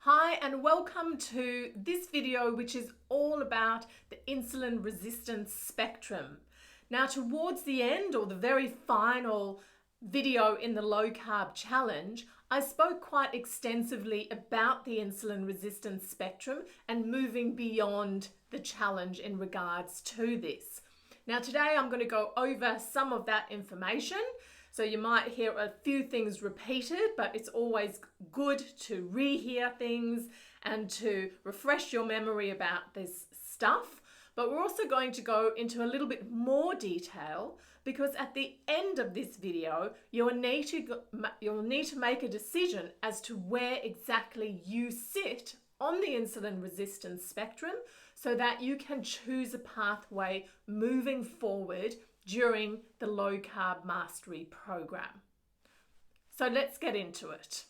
Hi and welcome to this video, which is all about the insulin resistance spectrum. Now, towards the end or the very final video in the low carb challenge, I spoke quite extensively about the insulin resistance spectrum and moving beyond the challenge in regards to this. Now, today I'm going to go over some of that information. So you might hear a few things repeated, but it's always good to rehear things and to refresh your memory about this stuff. But we're also going to go into a little bit more detail because at the end of this video, you'll need to make a decision as to where exactly you sit on the insulin resistance spectrum so that you can choose a pathway moving forward during the Low Carb Mastery program. So let's get into it.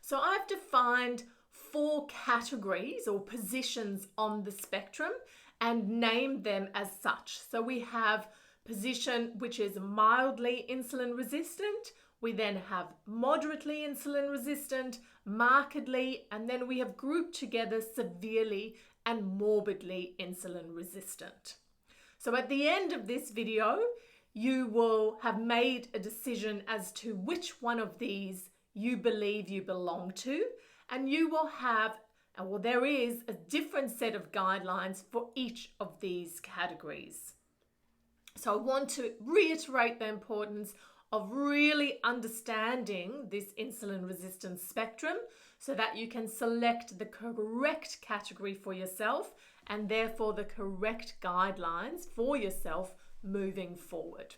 So I've defined 4 categories or positions on the spectrum and named them as such. So we have position which is mildly insulin resistant, we then have moderately insulin resistant, markedly, and then we have grouped together severely and morbidly insulin resistant. So at the end of this video, you will have made a decision as to which one of these you believe you belong to, and you will have, there is a different set of guidelines for each of these categories. So I want to reiterate the importance of really understanding this insulin resistance spectrum so that you can select the correct category for yourself and therefore the correct guidelines for yourself moving forward.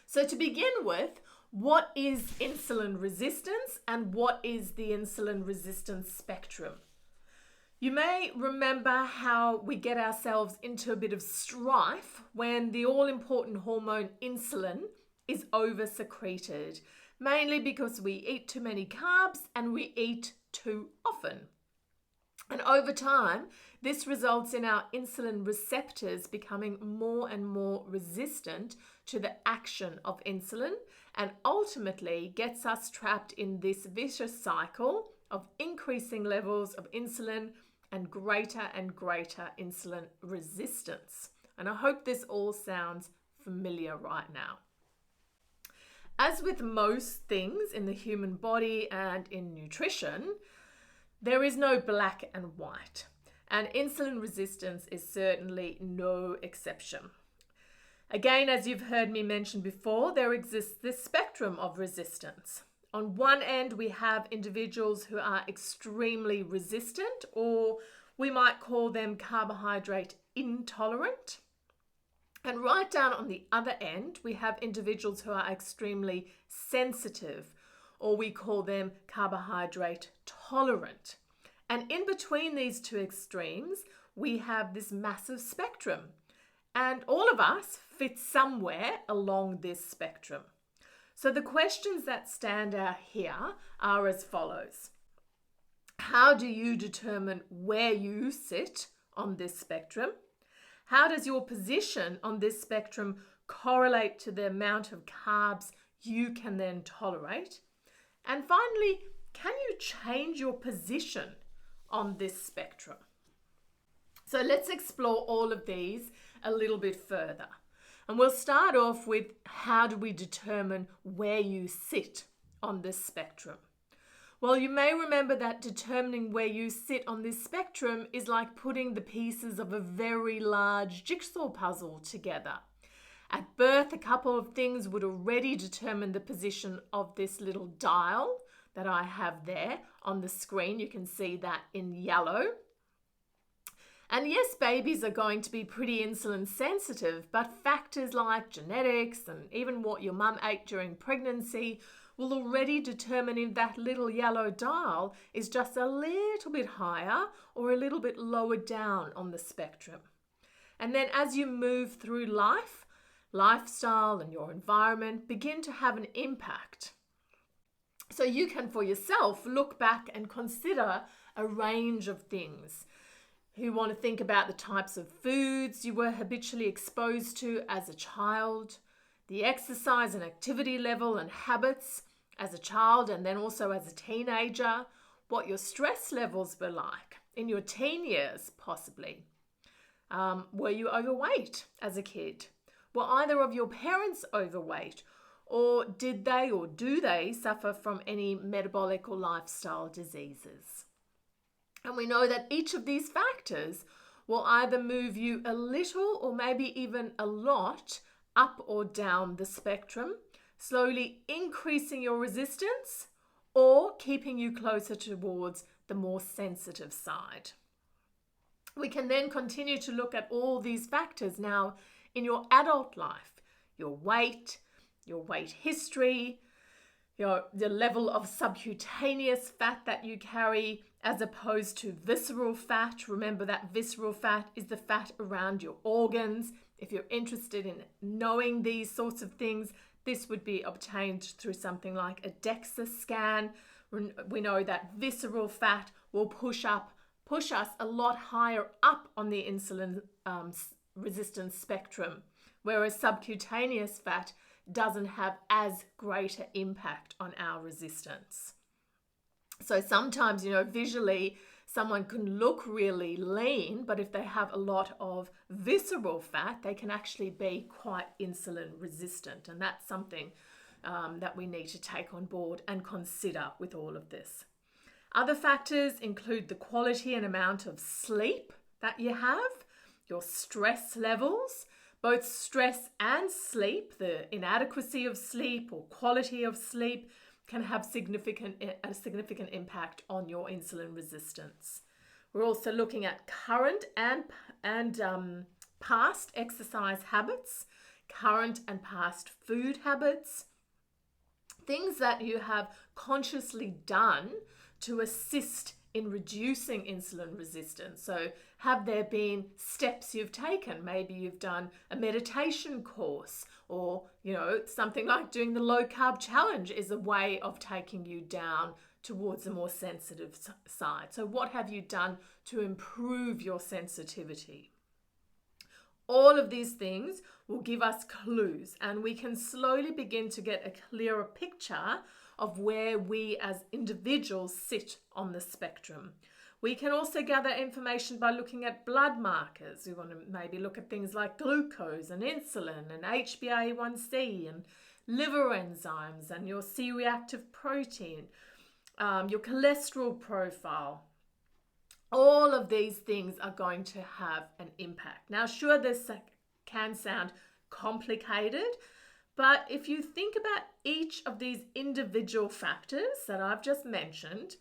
So to begin with, what is insulin resistance and what is the insulin resistance spectrum? You may remember how we get ourselves into a bit of strife when the all-important hormone insulin is over-secreted, mainly because we eat too many carbs and we eat too often. And over time, this results in our insulin receptors becoming more and more resistant to the action of insulin and ultimately gets us trapped in this vicious cycle of increasing levels of insulin and greater insulin resistance. And I hope this all sounds familiar right now. As with most things in the human body and in nutrition, there is no black and white, and insulin resistance is certainly no exception. Again, as you've heard me mention before, there exists this spectrum of resistance. On one end, we have individuals who are extremely resistant, or we might call them carbohydrate intolerant. And right down on the other end, we have individuals who are extremely sensitive, or we call them carbohydrate tolerant. And in between these two extremes, we have this massive spectrum. And all of us fit somewhere along this spectrum. So the questions that stand out here are as follows. How do you determine where you sit on this spectrum? How does your position on this spectrum correlate to the amount of carbs you can then tolerate? And finally, can you change your position on this spectrum? So let's explore all of these a little bit further. And we'll start off with how do we determine where you sit on this spectrum? Well, you may remember that determining where you sit on this spectrum is like putting the pieces of a very large jigsaw puzzle together. At birth, a couple of things would already determine the position of this little dial that I have there on the screen. You can see that in yellow. And yes, babies are going to be pretty insulin sensitive, but factors like genetics and even what your mum ate during pregnancy will already determine if that little yellow dial is just a little bit higher or a little bit lower down on the spectrum. And then as you move through life, lifestyle and your environment begin to have an impact. So you can, for yourself, look back and consider a range of things. You want to think about the types of foods you were habitually exposed to as a child, the exercise and activity level and habits as a child and then also as a teenager, what your stress levels were like in your teen years, possibly. Were you overweight as a kid? Were either of your parents overweight? Or did they or do they suffer from any metabolic or lifestyle diseases? And we know that each of these factors will either move you a little or maybe even a lot up or down the spectrum, slowly increasing your resistance or keeping you closer towards the more sensitive side. We can then continue to look at all these factors now in your adult life, your weight history, the level of subcutaneous fat that you carry as opposed to visceral fat. Remember that visceral fat is the fat around your organs. If you're interested in knowing these sorts of things, this would be obtained through something like a DEXA scan. We know that visceral fat will push us a lot higher up on the insulin resistance spectrum, whereas subcutaneous fat doesn't have as great an impact on our resistance. So sometimes, visually someone can look really lean, but if they have a lot of visceral fat, they can actually be quite insulin resistant. And that's something that we need to take on board and consider with all of this. Other factors include the quality and amount of sleep that you have, your stress levels. Both stress and sleep, the inadequacy of sleep or quality of sleep, can have a significant impact on your insulin resistance. We're also looking at current and past exercise habits, current and past food habits, things that you have consciously done to assist in reducing insulin resistance. So have there been steps you've taken? Maybe you've done a meditation course, or something like doing the low carb challenge is a way of taking you down towards a more sensitive side. So what have you done to improve your sensitivity? All of these things will give us clues, and we can slowly begin to get a clearer picture of where we as individuals sit on the spectrum. We can also gather information by looking at blood markers. We want to maybe look at things like glucose and insulin and HbA1c and liver enzymes and your C-reactive protein, your cholesterol profile. All of these things are going to have an impact. Now, sure, this can sound complicated, but if you think about each of these individual factors that I've just mentioned,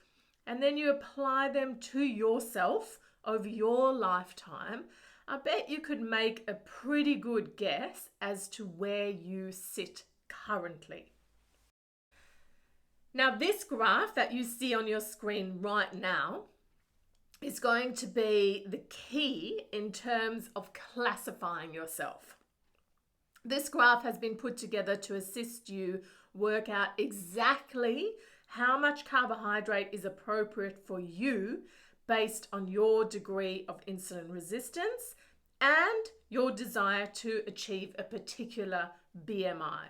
and then you apply them to yourself over your lifetime, I bet you could make a pretty good guess as to where you sit currently. Now, this graph that you see on your screen right now is going to be the key in terms of classifying yourself. This graph has been put together to assist you work out exactly how much carbohydrate is appropriate for you based on your degree of insulin resistance and your desire to achieve a particular BMI.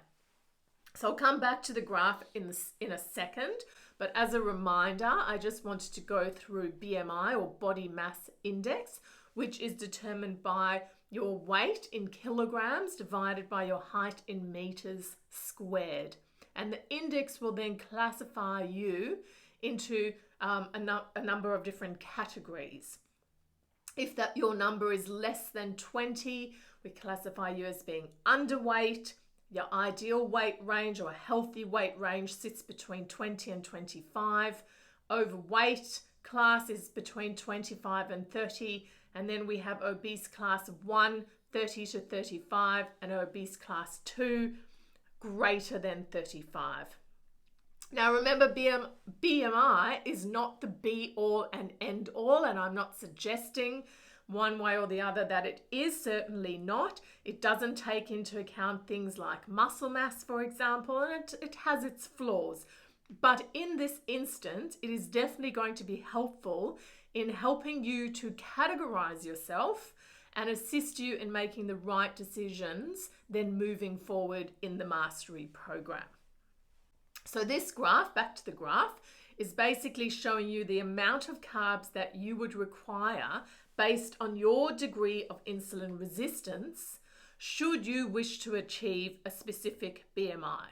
So I'll come back to the graph in a second, but as a reminder, I just wanted to go through BMI, or body mass index, which is determined by your weight in kilograms divided by your height in meters squared. And the index will then classify you into a number of different categories. If your number is less than 20, we classify you as being underweight. Your ideal weight range, or a healthy weight range, sits between 20 and 25. Overweight class is between 25 and 30. And then we have obese class 1, 30 to 35, and obese class 2, greater than 35. Now remember, BMI is not the be all and end all, and I'm not suggesting one way or the other that it is, certainly not. It doesn't take into account things like muscle mass, for example, and it has its flaws. But in this instance, it is definitely going to be helpful in helping you to categorize yourself and assist you in making the right decisions then moving forward in the mastery program. So this graph, back to the graph, is basically showing you the amount of carbs that you would require based on your degree of insulin resistance should you wish to achieve a specific BMI.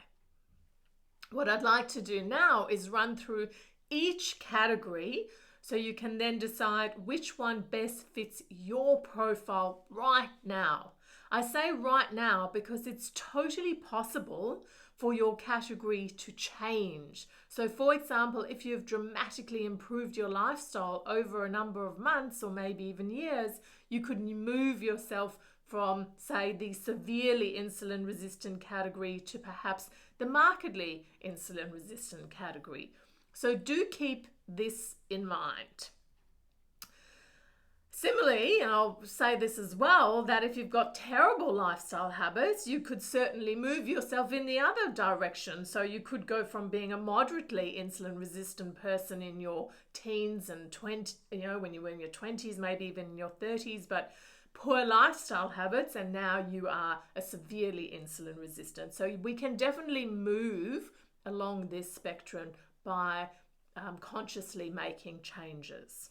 What I'd like to do now is run through each category so you can then decide which one best fits your profile right now. I say right now because it's totally possible for your category to change. So for example, if you've dramatically improved your lifestyle over a number of months or maybe even years, you could move yourself from, say, the severely insulin resistant category to perhaps the markedly insulin resistant category. So do keep this in mind. Similarly, and I'll say this as well, that if you've got terrible lifestyle habits, you could certainly move yourself in the other direction. So you could go from being a moderately insulin resistant person in your teens and when you were in your 20s, maybe even in your 30s, but poor lifestyle habits, and now you are a severely insulin resistant. So we can definitely move along this spectrum by consciously making changes.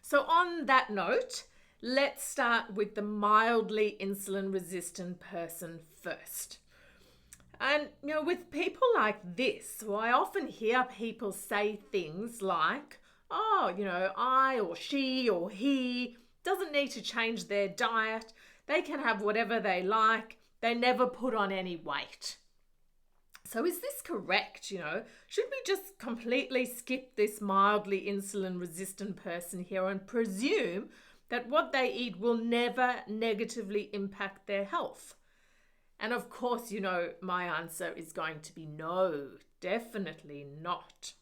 So on that note, let's start with the mildly insulin resistant person first. And with people like this, I often hear people say things like, I or she or he doesn't need to change their diet. They can have whatever they like. They never put on any weight. So is this correct? Should we just completely skip this mildly insulin resistant person here and presume that what they eat will never negatively impact their health? And of course, my answer is going to be no, definitely not.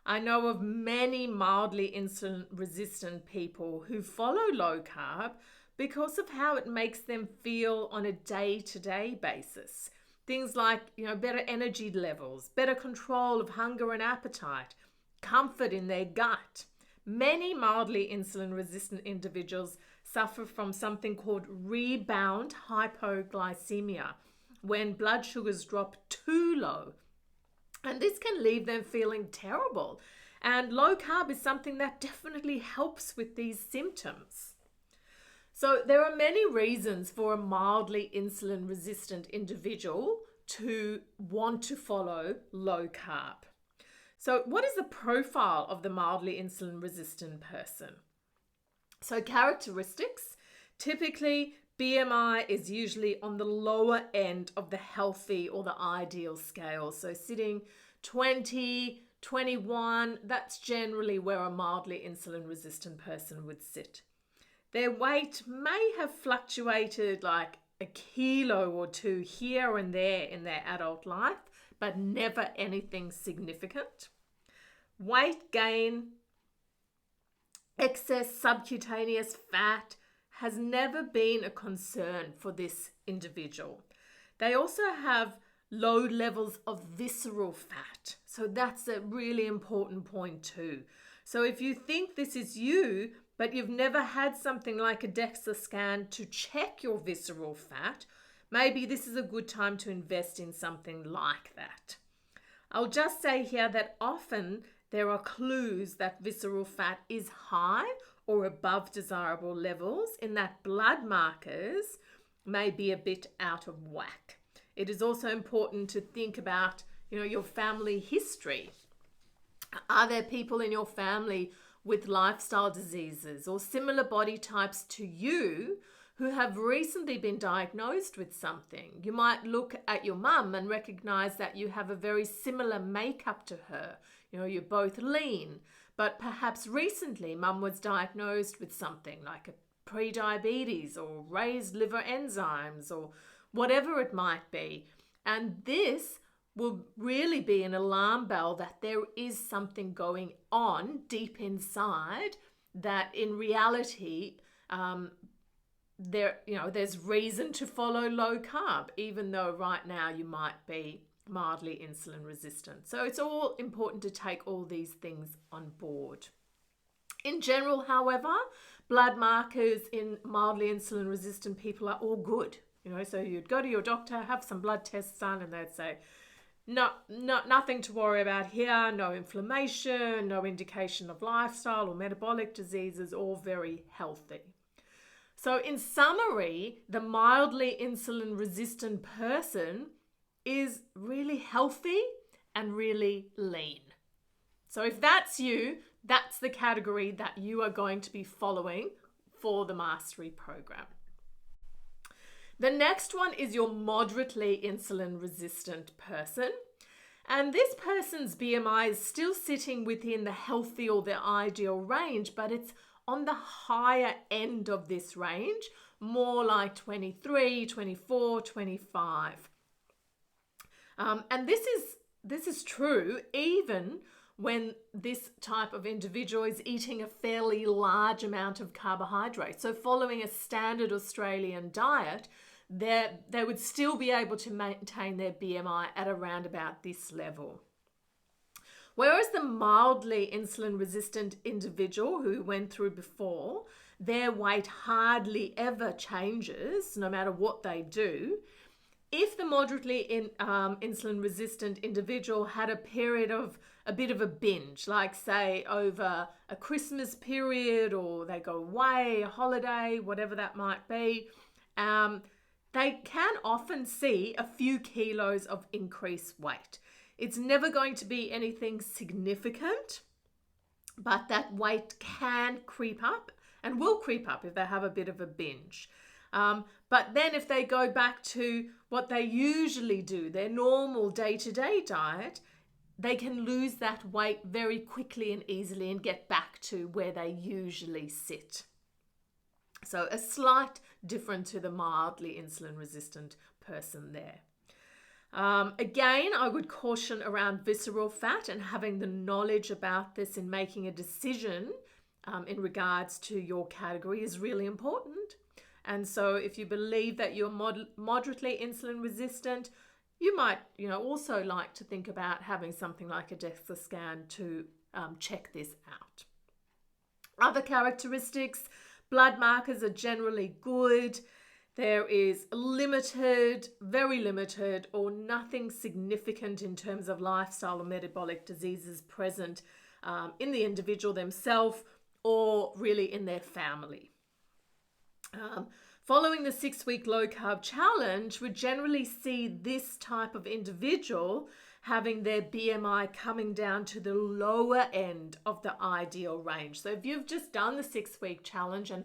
I know of many mildly insulin resistant people who follow low carb because of how it makes them feel on a day-to-day basis. Things like, better energy levels, better control of hunger and appetite, comfort in their gut. Many mildly insulin resistant individuals suffer from something called rebound hypoglycemia, when blood sugars drop too low. And this can leave them feeling terrible. And low carb is something that definitely helps with these symptoms. So there are many reasons for a mildly insulin resistant individual to want to follow low carb. So what is the profile of the mildly insulin resistant person? So characteristics, typically BMI is usually on the lower end of the healthy or the ideal scale. So sitting 20, 21, that's generally where a mildly insulin resistant person would sit. Their weight may have fluctuated like a kilo or two here and there in their adult life, but never anything significant. Weight gain, excess subcutaneous fat has never been a concern for this individual. They also have low levels of visceral fat. So that's a really important point too. So if you think this is you, but you've never had something like a DEXA scan to check your visceral fat, maybe this is a good time to invest in something like that. I'll just say here that often there are clues that visceral fat is high or above desirable levels, in that blood markers may be a bit out of whack. It is also important to think about, your family history. Are there people in your family with lifestyle diseases or similar body types to you who have recently been diagnosed with something? You might look at your mum and recognize that you have a very similar makeup to her. You're both lean, but perhaps recently mum was diagnosed with something like a pre-diabetes or raised liver enzymes or whatever it might be. And this will really be an alarm bell that there is something going on deep inside, that in reality there's reason to follow low carb, even though right now you might be mildly insulin resistant. So it's all important to take all these things on board. In general, however, blood markers in mildly insulin resistant people are all good. So you'd go to your doctor, have some blood tests done, and they'd say, nothing to worry about here, no inflammation, no indication of lifestyle or metabolic diseases, all very healthy. So in summary, the mildly insulin resistant person is really healthy and really lean. So if that's you, that's the category that you are going to be following for the Mastery program. The next one is your moderately insulin resistant person. And this person's BMI is still sitting within the healthy or the ideal range, but it's on the higher end of this range, more like 23, 24, 25. And this is true even when this type of individual is eating a fairly large amount of carbohydrates. So following a standard Australian diet, they would still be able to maintain their BMI at around about this level. Whereas the mildly insulin resistant individual who went through before, their weight hardly ever changes no matter what they do. If the moderately insulin resistant individual had a period of a bit of a binge, like say over a Christmas period, or they go away, a holiday, whatever that might be, they can often see a few kilos of increased weight. It's never going to be anything significant, but that weight can creep up and will creep up if they have a bit of a binge. But then if they go back to what they usually do, their normal day-to-day diet, they can lose that weight very quickly and easily and get back to where they usually sit. So a slight difference to the mildly insulin resistant person there. Again, I would caution around visceral fat, and having the knowledge about this in making a decision in regards to your category is really important. And so if you believe that you're moderately insulin resistant, you might also like to think about having something like a DEXA scan to check this out. Other characteristics: blood markers are generally good. There is very limited or nothing significant in terms of lifestyle or metabolic diseases present in the individual themselves or really in their family. Following the 6-week low-carb challenge, we generally see this type of individual having their BMI coming down to the lower end of the ideal range. So if you've just done the 6-week challenge and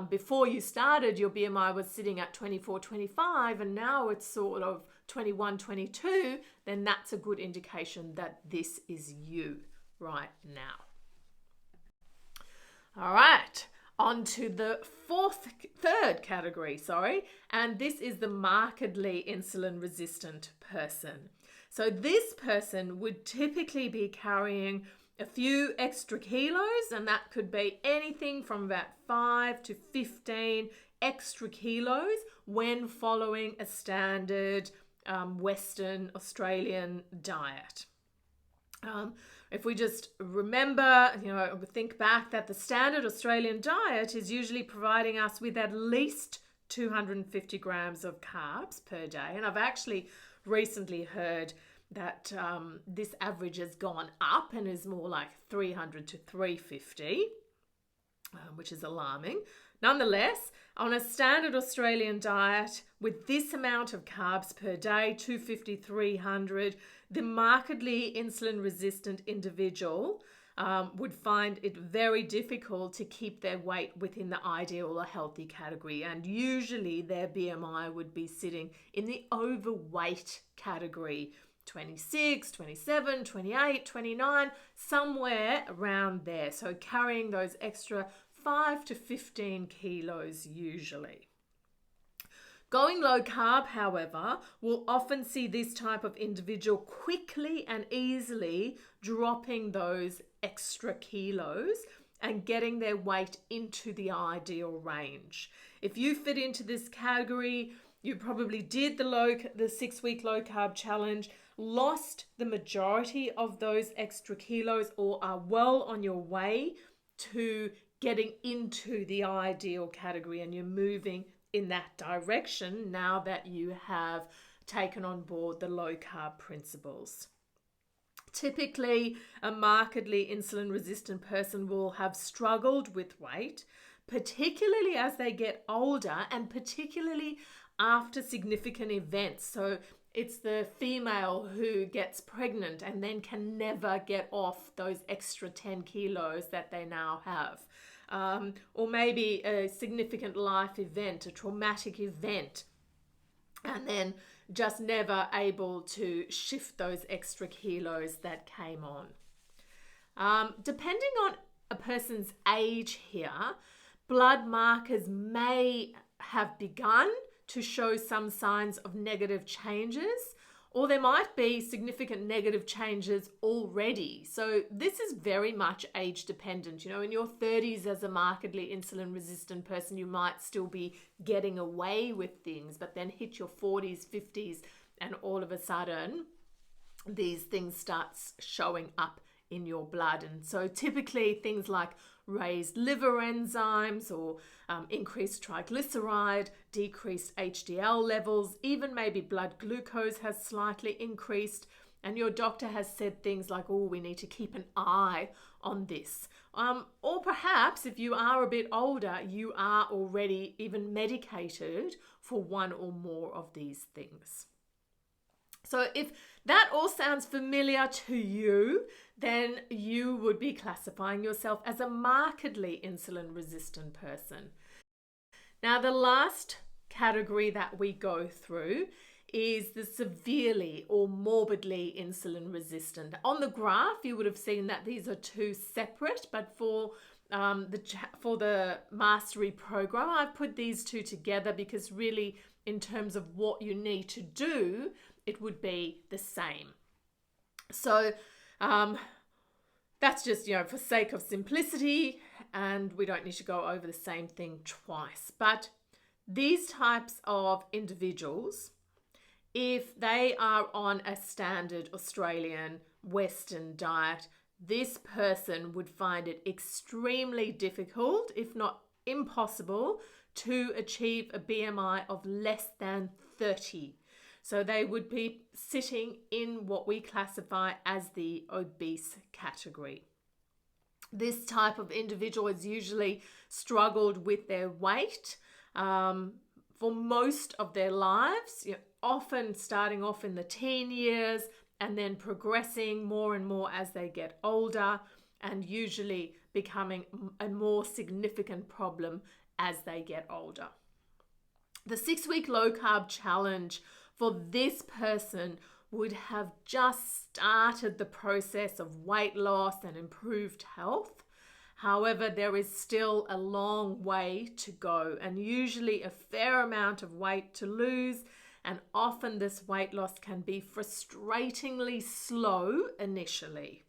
before you started, your BMI was sitting at 24, 25, and now it's sort of 21, 22, then that's a good indication that this is you right now. All right, on to the third category, and this is the markedly insulin resistant person. So this person would typically be carrying a few extra kilos, and that could be anything from about 5 to 15 extra kilos when following a standard Western Australian diet. If we just remember, think back that the standard Australian diet is usually providing us with at least 250 grams of carbs per day. And I've actually recently heard that this average has gone up and is more like 300 to 350, which is alarming. Nonetheless, on a standard Australian diet with this amount of carbs per day, 250, 300, the markedly insulin resistant individual would find it very difficult to keep their weight within the ideal or healthy category, and usually their BMI would be sitting in the overweight category, 26, 27, 28, 29, somewhere around there. So carrying those extra 5 to 15 kilos usually. Going low carb, however, will often see this type of individual quickly and easily dropping those extra kilos and getting their weight into the ideal range. If you fit into this category, you probably did the 6-week low carb challenge, lost the majority of those extra kilos, or are well on your way to getting into the ideal category, and you're moving in that direction now that you have taken on board the low carb principles. Typically, a markedly insulin resistant person will have struggled with weight, particularly as they get older and particularly after significant events. So it's the female who gets pregnant and then can never get off those extra 10 kilos that they now have. Or maybe a significant life event, a traumatic event, and then just never able to shift those extra kilos that came on. Depending on a person's age here, blood markers may have begun to show some signs of negative changes, or there might be significant negative changes already. So this is very much age dependent. You know, in your 30s as a markedly insulin resistant person, you might still be getting away with things, but then hit your 40s, 50s, and all of a sudden these things start showing up in your blood. And so typically things like raised liver enzymes or increased triglyceride, decreased HDL levels, even maybe blood glucose has slightly increased, and your doctor has said things like, oh, we need to keep an eye on this. Or perhaps if you are a bit older, you are already even medicated for one or more of these things. So if that all sounds familiar to you, then you would be classifying yourself as a markedly insulin resistant person. Now, the last category that we go through is the severely or morbidly insulin resistant. On the graph, you would have seen that these are two separate, but for the mastery program, I've put these two together because really in terms of what you need to do, it would be the same. So that's just, for sake of simplicity, and we don't need to go over the same thing twice. But these types of individuals, if they are on a standard Australian Western diet, this person would find it extremely difficult, if not impossible, to achieve a BMI of less than 30. So they would be sitting in what we classify as the obese category. This type of individual has usually struggled with their weight for most of their lives, often starting off in the teen years and then progressing more and more as they get older, and usually becoming a more significant problem as they get older. The 6-week low carb challenge for this person would have just started the process of weight loss and improved health. However, there is still a long way to go and usually a fair amount of weight to lose, and often this weight loss can be frustratingly slow initially.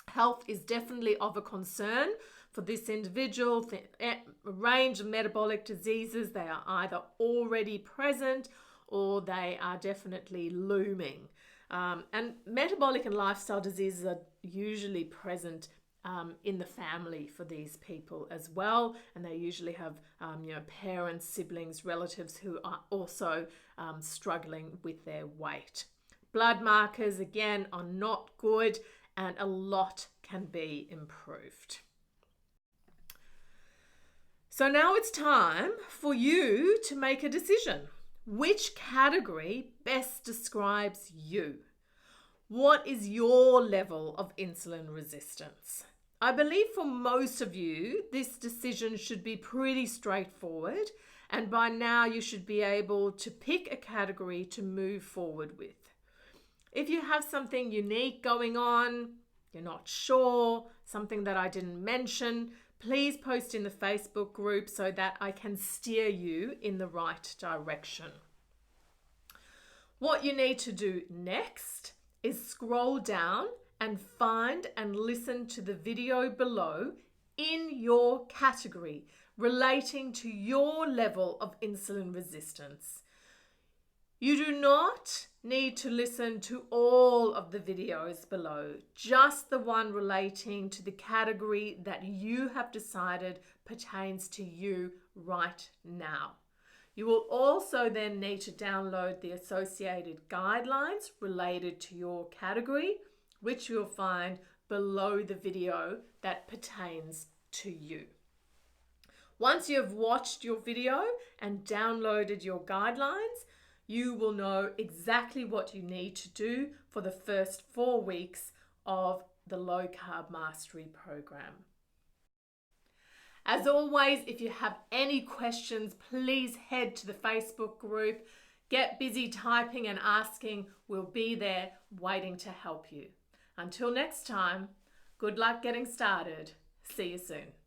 Health is definitely of a concern for this individual. A range of metabolic diseases, they are either already present or they are definitely looming. And metabolic and lifestyle diseases are usually present in the family for these people as well. And they usually have parents, siblings, relatives who are also struggling with their weight. Blood markers, again, are not good, and a lot can be improved. So now it's time for you to make a decision. Which category best describes you? What is your level of insulin resistance? I believe for most of you, this decision should be pretty straightforward, and by now you should be able to pick a category to move forward with. If you have something unique going on, you're not sure, something that I didn't mention, please post in the Facebook group so that I can steer you in the right direction. What you need to do next is scroll down and find and listen to the video below in your category relating to your level of insulin resistance. You do not need to listen to all of the videos below, just the one relating to the category that you have decided pertains to you right now. You will also then need to download the associated guidelines related to your category, which you'll find below the video that pertains to you. Once you have watched your video and downloaded your guidelines, you will know exactly what you need to do for the first 4 weeks of the Low Carb Mastery program. As always, if you have any questions, please head to the Facebook group. Get busy typing and asking. We'll be there waiting to help you. Until next time, good luck getting started. See you soon.